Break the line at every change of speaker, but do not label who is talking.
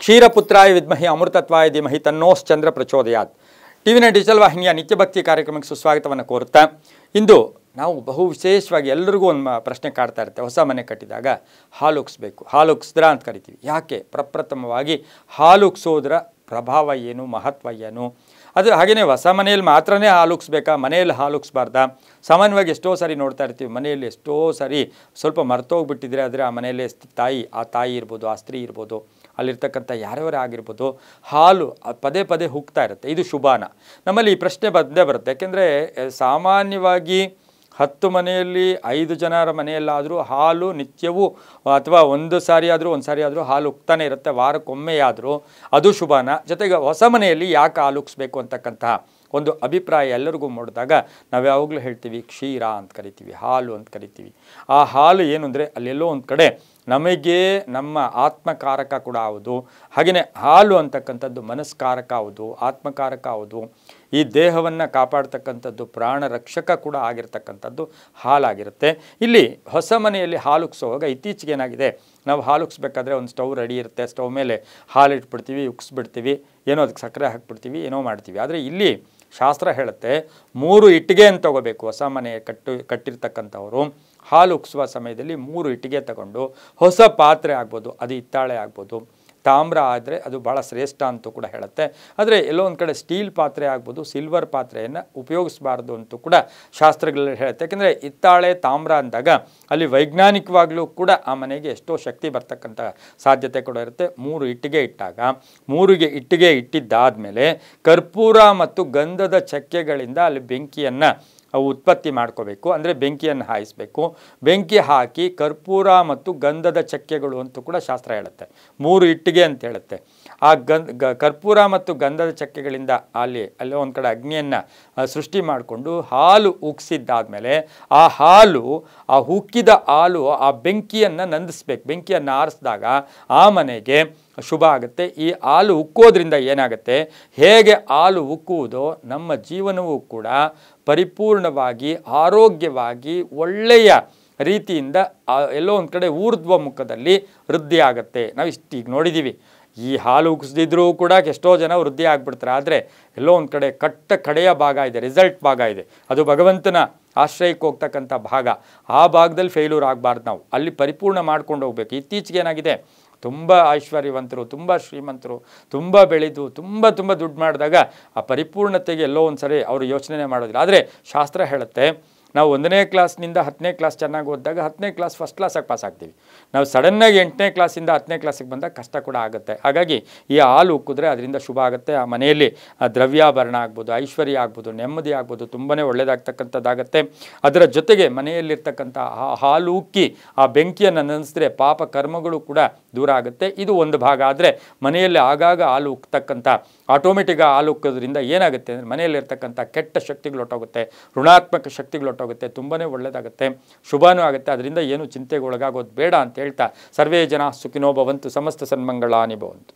ಕ್ಷೀರಪುತ್ರಾಯ ವಿದ್ಮಹಿ ಅಮೃತತ್ವಾಯ ಧೀಮಹಿ ತನ್ನೋಶ್ಚಂದ್ರ ಪ್ರಚೋದಯಾತ್. ಟಿವಿನ ಡಿಜಿಟಲ್ ವಾಹಿನಿಯ ನಿತ್ಯ ಭಕ್ತಿ ಕಾರ್ಯಕ್ರಮಕ್ಕೆ ಸುಸ್ವಾಗತವನ್ನು ಕೋರುತ್ತಾ, ಇಂದು ನಾವು ಬಹು ವಿಶೇಷವಾಗಿ ಎಲ್ಲರಿಗೂ ಒಂದು ಪ್ರಶ್ನೆ ಕಾಡ್ತಾ ಇರುತ್ತೆ. ಹೊಸ ಮನೆ ಕಟ್ಟಿದಾಗ ಹಾಲು ಉಕ್ಸ್ಬೇಕು, ಹಾಲು ಉಕ್ಸಿದ್ರ ಅಂತ ಕರಿತೀವಿ. ಯಾಕೆ? ಪ್ರಪ್ರಥಮವಾಗಿ ಹಾಲು ಉಕ್ಸೋದ್ರ ಪ್ರಭಾವ ಏನು, ಮಹತ್ವ ಏನು? ಅದು ಹಾಗೆಯೇ ಹೊಸ ಮನೆಯಲ್ಲಿ ಮಾತ್ರನೇ ಹಾಲು ಉಕ್ಸ್ಬೇಕಾ, ಮನೆಯಲ್ಲಿ ಹಾಲು ಉಕ್ಸ್ಬಾರ್ದಾ? ಸಾಮಾನ್ಯವಾಗಿ ಎಷ್ಟೋ ಸಾರಿ ನೋಡ್ತಾ ಇರ್ತೀವಿ, ಮನೆಯಲ್ಲಿ ಎಷ್ಟೋ ಸಾರಿ ಸ್ವಲ್ಪ ಮರ್ತೋಗ್ಬಿಟ್ಟಿದ್ರೆ ಆದರೆ ಆ ಮನೆಯಲ್ಲಿ ಆ ತಾಯಿ ಇರ್ಬೋದು, ಆ ಸ್ತ್ರೀ ಇರ್ಬೋದು, ಅಲ್ಲಿರ್ತಕ್ಕಂಥ ಯಾರ್ಯಾರೇ ಆಗಿರ್ಬೋದು, ಹಾಲು ಪದೇ ಪದೇ ಹುಗ್ತಾ ಇರುತ್ತೆ. ಇದು ಶುಭಾನ? ನಮ್ಮಲ್ಲಿ ಈ ಪ್ರಶ್ನೆ ಬಂದೇ ಬರುತ್ತೆ. ಯಾಕೆಂದರೆ ಸಾಮಾನ್ಯವಾಗಿ 10 ಮನೆಯಲ್ಲಿ 5 ಜನರ ಮನೆಯಲ್ಲಾದರೂ ಹಾಲು ನಿತ್ಯವೂ ಅಥವಾ ಒಂದು ಸಾರಿ ಆದರೂ ಹಾಲು ಉಕ್ತಾನೆ ಇರುತ್ತೆ, ವಾರಕ್ಕೊಮ್ಮೆಯಾದರೂ. ಅದು ಶುಭಾನ? ಜೊತೆಗೆ ಹೊಸ ಮನೆಯಲ್ಲಿ ಯಾಕೆ ಹಾಲು ಉಕ್ಸ್ಬೇಕು ಅಂತಕ್ಕಂತಹ ಒಂದು ಅಭಿಪ್ರಾಯ ಎಲ್ಲರಿಗೂ ಮೂಡಿದಾಗ ನಾವು ಯಾವಾಗಲೂ ಹೇಳ್ತೀವಿ ಕ್ಷೀರ ಅಂತ ಕರಿತೀವಿ, ಹಾಲು ಅಂತ ಕರಿತೀವಿ. ಆ ಹಾಲು ಏನು ಅಂದರೆ ಅಲ್ಲೆಲ್ಲೋ ಒಂದು ಕಡೆ ನಮಗೆ ನಮ್ಮ ಆತ್ಮಕಾರಕ ಕೂಡ ಹೌದು, ಹಾಗೆಯೇ ಹಾಲು ಅಂತಕ್ಕಂಥದ್ದು ಮನಸ್ಕಾರಕ ಹೌದು, ಆತ್ಮಕಾರಕ ಹೌದು, ಈ ದೇಹವನ್ನು ಕಾಪಾಡ್ತಕ್ಕಂಥದ್ದು, ಪ್ರಾಣ ರಕ್ಷಕ ಕೂಡ ಆಗಿರ್ತಕ್ಕಂಥದ್ದು ಹಾಲಾಗಿರುತ್ತೆ. ಇಲ್ಲಿ ಹೊಸ ಮನೆಯಲ್ಲಿ ಹಾಲು ಉಕ್ಸೋವಾಗ ಇತ್ತೀಚೆಗೆ ಏನಾಗಿದೆ, ನಾವು ಹಾಲು ಉಕ್ಸ್ಬೇಕಾದ್ರೆ ಒಂದು ಸ್ಟವ್ ರೆಡಿ ಇರುತ್ತೆ, ಸ್ಟವ್ ಮೇಲೆ ಹಾಲು ಇಟ್ಬಿಡ್ತೀವಿ, ಉಕ್ಸ್ಬಿಡ್ತೀವಿ, ಏನೋ ಅದಕ್ಕೆ ಸಕ್ಕರೆ ಹಾಕ್ಬಿಡ್ತೀವಿ, ಏನೋ ಮಾಡ್ತೀವಿ. ಆದರೆ ಇಲ್ಲಿ ಶಾಸ್ತ್ರ ಹೇಳುತ್ತೆ 3 ಇಟ್ಟಿಗೆ ಅಂತ ತಗೋಬೇಕು. ಹೊಸ ಮನೆ ಕಟ್ಟಿರ್ತಕ್ಕಂಥವರು ಹಾಲು ಉಕ್ಸುವ ಸಮಯದಲ್ಲಿ 3 ಇಟ್ಟಿಗೆ ತಗೊಂಡು, ಹೊಸ ಪಾತ್ರೆ ಆಗ್ಬೋದು, ಅದು ಹಿತ್ತಾಳೆ ಆಗ್ಬೋದು, ತಾಮ್ರ ಆದರೆ ಅದು ಭಾಳ ಶ್ರೇಷ್ಠ ಅಂತೂ ಕೂಡ ಹೇಳುತ್ತೆ. ಆದರೆ ಎಲ್ಲೋ ಒಂದು ಕಡೆ ಸ್ಟೀಲ್ ಪಾತ್ರೆ ಆಗ್ಬೋದು, ಸಿಲ್ವರ್ ಪಾತ್ರೆಯನ್ನು ಉಪಯೋಗಿಸಬಾರ್ದು ಅಂತೂ ಕೂಡ ಶಾಸ್ತ್ರಗಳಲ್ಲಿ ಹೇಳುತ್ತೆ. ಯಾಕೆಂದರೆ ಹಿತ್ತಾಳೆ ತಾಮ್ರ ಅಂದಾಗ ಅಲ್ಲಿ ವೈಜ್ಞಾನಿಕವಾಗಲೂ ಕೂಡ ಆ ಮನೆಗೆ ಎಷ್ಟೋ ಶಕ್ತಿ ಬರ್ತಕ್ಕಂಥ ಸಾಧ್ಯತೆ ಕೂಡ ಇರುತ್ತೆ. 3 ಇಟ್ಟಿಗೆ ಇಟ್ಟಾಗ 3 ಇಟ್ಟಿಗೆ ಇಟ್ಟಿದ್ದಾದಮೇಲೆ ಕರ್ಪೂರ ಮತ್ತು ಗಂಧದ ಚಕ್ಕೆಗಳಿಂದ ಅಲ್ಲಿ ಬೆಂಕಿಯನ್ನು ಉತ್ಪತ್ತಿ ಮಾಡ್ಕೋಬೇಕು. ಅಂದರೆ ಬೆಂಕಿಯನ್ನು ಹಾಯಿಸಬೇಕು. ಬೆಂಕಿ ಹಾಕಿ ಕರ್ಪೂರ ಮತ್ತು ಗಂಧದ ಚಕ್ಕೆಗಳು ಅಂತೂ ಕೂಡ ಶಾಸ್ತ್ರ ಹೇಳುತ್ತೆ. 3 ಇಟ್ಟಿಗೆ ಅಂತ ಹೇಳುತ್ತೆ. ಆ ಕರ್ಪೂರ ಮತ್ತು ಗಂಧದ ಚಕ್ಕೆಗಳಿಂದ ಅಲ್ಲೇ ಒಂದು ಕಡೆ ಅಗ್ನಿಯನ್ನು ಸೃಷ್ಟಿ ಮಾಡಿಕೊಂಡು ಹಾಲು ಉಕ್ಸಿದ್ದಾದಮೇಲೆ ಆ ಉಕ್ಕಿದ ಹಾಲು ಆ ಬೆಂಕಿಯನ್ನು ನಂದಿಸ್ಬೇಕು. ಬೆಂಕಿಯನ್ನು ಆರಿಸಿದಾಗ ಆ ಮನೆಗೆ ಶುಭ ಆಗುತ್ತೆ. ಈ ಹಾಲು ಉಕ್ಕೋದ್ರಿಂದ ಏನಾಗುತ್ತೆ, ಹೇಗೆ ಹಾಲು ಉಕ್ಕುವುದೋ ನಮ್ಮ ಜೀವನವೂ ಕೂಡ ಪರಿಪೂರ್ಣವಾಗಿ ಆರೋಗ್ಯವಾಗಿ ಒಳ್ಳೆಯ ರೀತಿಯಿಂದ ಎಲ್ಲೋ ಒಂದು ಕಡೆ ಊರ್ಧ್ವ ಮುಖದಲ್ಲಿ ವೃದ್ಧಿ ಆಗುತ್ತೆ. ನಾವು ಈಗ ನೋಡಿದ್ದೀವಿ, ಈ ಹಾಲು ಉಕ್ಸ್ದಿದ್ರೂ ಕೂಡ ಎಷ್ಟೋ ಜನ ವೃದ್ಧಿ ಆಗಿಬಿಡ್ತಾರೆ. ಆದರೆ ಎಲ್ಲೋ ಒಂದು ಕಡೆ ಕಡೆಯ ಭಾಗ ಇದೆ, ರಿಸಲ್ಟ್ ಭಾಗ ಇದೆ, ಅದು ಭಗವಂತನ ಆಶ್ರಯಕ್ಕೆ ಹೋಗ್ತಕ್ಕಂಥ ಭಾಗ. ಆ ಭಾಗದಲ್ಲಿ ಫೇಲ್ಯೂರ್ ಆಗಬಾರ್ದು. ನಾವು ಅಲ್ಲಿ ಪರಿಪೂರ್ಣ ಮಾಡ್ಕೊಂಡು ಹೋಗ್ಬೇಕು. ಇತ್ತೀಚೆಗೆ ಏನಾಗಿದೆ, ತುಂಬ ಐಶ್ವರ್ಯವಂತರು, ತುಂಬ ಶ್ರೀಮಂತರು, ತುಂಬ ಬೆಳೆದು ತುಂಬ ದುಡ್ಡು ಮಾಡಿದಾಗ ಆ ಪರಿಪೂರ್ಣತೆಗೆ ಎಲ್ಲೋ ಒಂದು ಸರಿ ಅವರು ಯೋಚನೆ ಮಾಡೋದಿಲ್ಲ. ಆದರೆ ಶಾಸ್ತ್ರ ಹೇಳುತ್ತೆ, ನಾವು 1ನೇ ಕ್ಲಾಸ್ನಿಂದ 10ನೇ ಕ್ಲಾಸ್ ಚೆನ್ನಾಗಿ ಓದಿದಾಗ 10ನೇ ಕ್ಲಾಸ್ ಫಸ್ಟ್ ಕ್ಲಾಸಾಗಿ ಪಾಸ್ ಆಗ್ತೀವಿ. ನಾವು ಸಡನ್ನಾಗಿ 8ನೇ ಕ್ಲಾಸಿಂದ 10ನೇ ಕ್ಲಾಸಿಗೆ ಬಂದಾಗ ಕಷ್ಟ ಕೂಡ ಆಗುತ್ತೆ. ಹಾಗಾಗಿ ಈ ಹಾಲು ಉಕ್ಕಿದ್ರೆ ಅದರಿಂದ ಶುಭ ಆಗುತ್ತೆ. ಆ ಮನೆಯಲ್ಲಿ ದ್ರವ್ಯಾಭರಣ ಆಗ್ಬೋದು, ಐಶ್ವರ್ಯ ಆಗ್ಬೋದು, ನೆಮ್ಮದಿ ಆಗ್ಬೋದು, ತುಂಬಾ ಒಳ್ಳೆಯದಾಗ್ತಕ್ಕಂಥದ್ದಾಗತ್ತೆ. ಅದರ ಜೊತೆಗೆ ಮನೆಯಲ್ಲಿರ್ತಕ್ಕಂಥ ಹಾಲು ಉಕ್ಕಿ ಆ ಬೆಂಕಿಯನ್ನು ನೆನೆಸಿದ್ರೆ ಪಾಪ ಕರ್ಮಗಳು ಕೂಡ ದೂರ ಆಗುತ್ತೆ. ಇದು ಒಂದು ಭಾಗ. ಆದರೆ ಮನೆಯಲ್ಲಿ ಆಗಾಗ ಹಾಲು ಉಕ್ತಕ್ಕಂಥ ಆಟೋಮೆಟಿಕ್ ಹಾಲು ಉಕ್ಕೋದ್ರಿಂದ ಏನಾಗುತ್ತೆ ಅಂದರೆ ಮನೆಯಲ್ಲಿರ್ತಕ್ಕಂಥ ಕೆಟ್ಟ ಶಕ್ತಿಗಳು ಹೊಟ್ಟೋಗುತ್ತೆ, ಋಣಾತ್ಮಕ ಶಕ್ತಿಗಳು ಹೊಟ್ಟೋಗುತ್ತೆ, ತುಂಬಾ ಒಳ್ಳೆಯದಾಗುತ್ತೆ, ಶುಭನೂ ಆಗುತ್ತೆ. ಅದರಿಂದ ಏನು ಚಿಂತೆಗೆ ಒಳಗಾಗೋದು ಬೇಡ ಅಂತ ಹೇಳ್ತಾ, ಸರ್ವೇ ಜನ ಸುಖಿನೋ ಭವಂತು, ಸಮಸ್ತ ಸನ್ಮಂಗಳಾನಿ ಭವಂತು.